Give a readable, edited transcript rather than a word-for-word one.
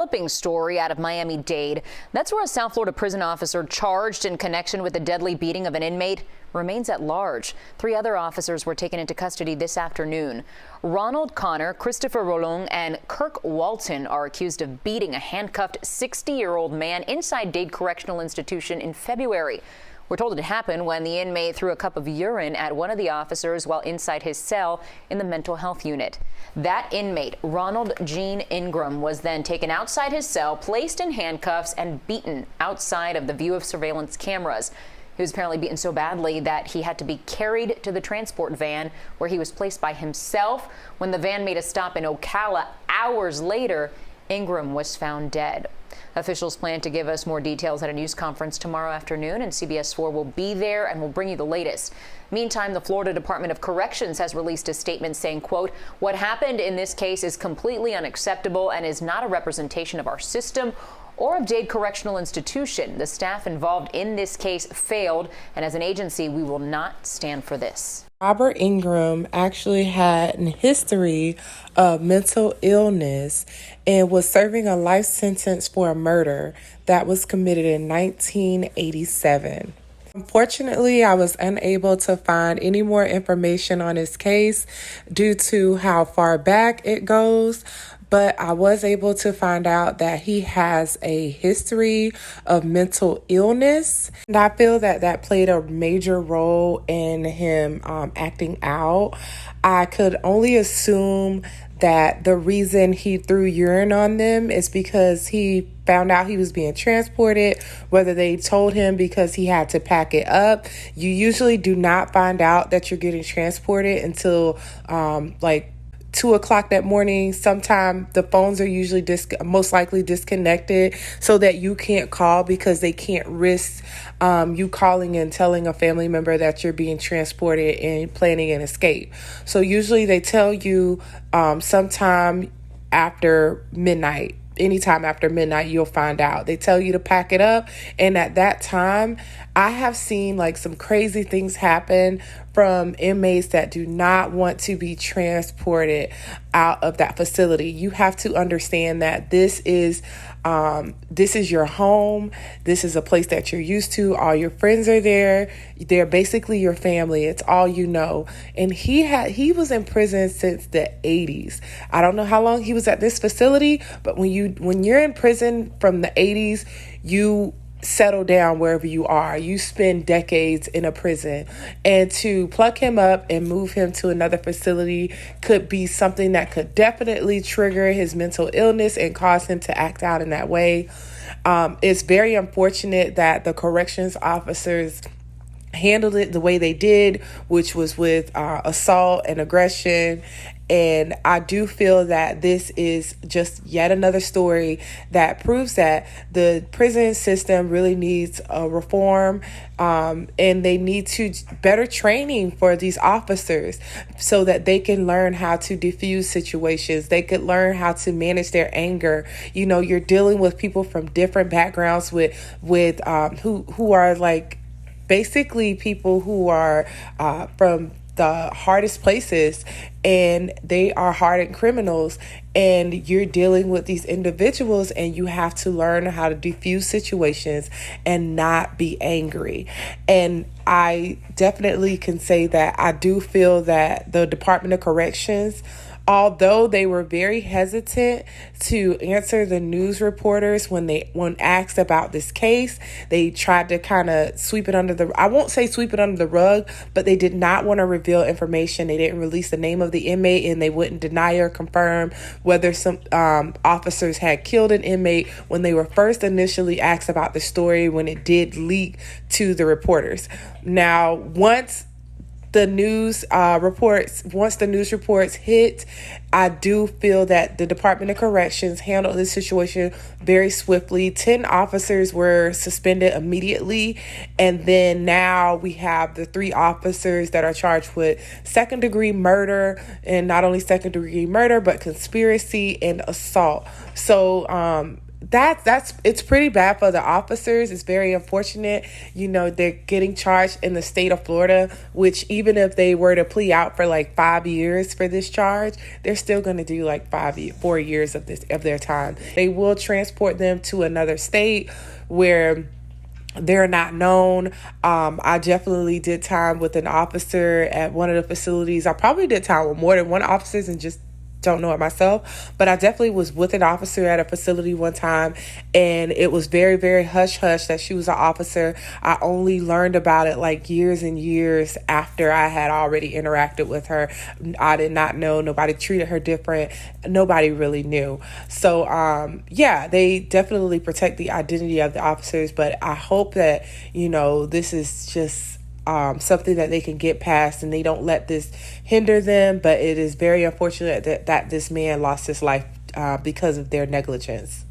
Developing story out of Miami-Dade. That's where a South Florida prison officer charged in connection with the deadly beating of an inmate remains at large. 3 other officers were taken into custody this afternoon. Ronald Connor, Christopher Rolong, and Kirk Walton are accused of beating a handcuffed 60-year-old man inside Dade Correctional Institution in February. We're told it happened when the inmate threw a cup of urine at one of the officers while inside his cell in the mental health unit. That inmate, Ronald Ingram, was then taken outside his cell, placed in handcuffs, and beaten outside of the view of surveillance cameras. He was apparently beaten so badly that he had to be carried to the transport van, where he was placed by himself. When the van made a stop in Ocala hours later, Ingram was found dead. Officials plan to give us more details at a news conference tomorrow afternoon, and CBS 4 will be there and will bring you the latest. Meantime, the Florida Department of Corrections has released a statement saying, quote, "What happened in this case is completely unacceptable and is not a representation of our system or of Dade Correctional Institution. The staff involved in this case failed, and as an agency, we will not stand for this." Robert Ingram actually had a history of mental illness and was serving a life sentence for a murder that was committed in 1987. Unfortunately, I was unable to find any more information on his case due to how far back it goes, but I was able to find out that he has a history of mental illness. And I feel that that played a major role in him acting out. I could only assume that the reason he threw urine on them is because he found out he was being transported, whether they told him because he had to pack it up. You usually do not find out that you're getting transported until like 2 o'clock that morning. Sometime the phones are usually most likely disconnected so that you can't call, because they can't risk you calling and telling a family member that you're being transported and planning an escape. So usually they tell you sometime after midnight. Anytime after midnight, you'll find out. They tell you to pack it up. And at that time, I have seen like some crazy things happen from inmates that do not want to be transported out of that facility. You have to understand that this is your home. This is a place that you're used to. All your friends are there. They're basically your family. It's all you know. And he was in prison since the 80s. I don't know how long he was at this facility, but when you're in prison from the 80s, you settle down wherever you are. You spend decades in a prison, and to pluck him up and move him to another facility could be something that could definitely trigger his mental illness and cause him to act out in that way. It's very unfortunate that the corrections officers handled it the way they did, which was with assault and aggression. And I do feel that this is just yet another story that proves that the prison system really needs a reform, and they need to better training for these officers so that they can learn how to diffuse situations. They could learn how to manage their anger. You know, you're dealing with people from different backgrounds with who are like basically people who are from the hardest places, and they are hardened criminals, and you're dealing with these individuals, and you have to learn how to defuse situations and not be angry. And I definitely can say that I do feel that the Department of Corrections, although they were very hesitant to answer the news reporters when asked about this case, they tried to kind of sweep it under the, I won't say sweep it under the rug, but they did not want to reveal information. They didn't release the name of the inmate, and they wouldn't deny or confirm whether some officers had killed an inmate when they were first initially asked about the story, when it did leak to the reporters. Now, once the news reports hit, I do feel that the Department of Corrections handled this situation very swiftly. 10 officers were suspended immediately, and then now we have the 3 officers that are charged with second-degree murder, and not only second-degree murder, but conspiracy and assault. So That's it's pretty bad for the officers. It's very unfortunate. They're getting charged in the state of Florida, which even if they were to plea out for like 5 years for this charge, they're still going to do like 4 years of their time. They will transport them to another state where they're not known. I definitely did time with an officer at one of the facilities. I probably did time with more than one officer and just don't know it myself, but I definitely was with an officer at a facility one time, and it was very, very hush hush that she was an officer. I only learned about it like years and years after I had already interacted with her. I did not know. Nobody treated her different. Nobody really knew. So, they definitely protect the identity of the officers, but I hope that, this is just something that they can get past and they don't let this hinder them. But it is very unfortunate that this man lost his life because of their negligence.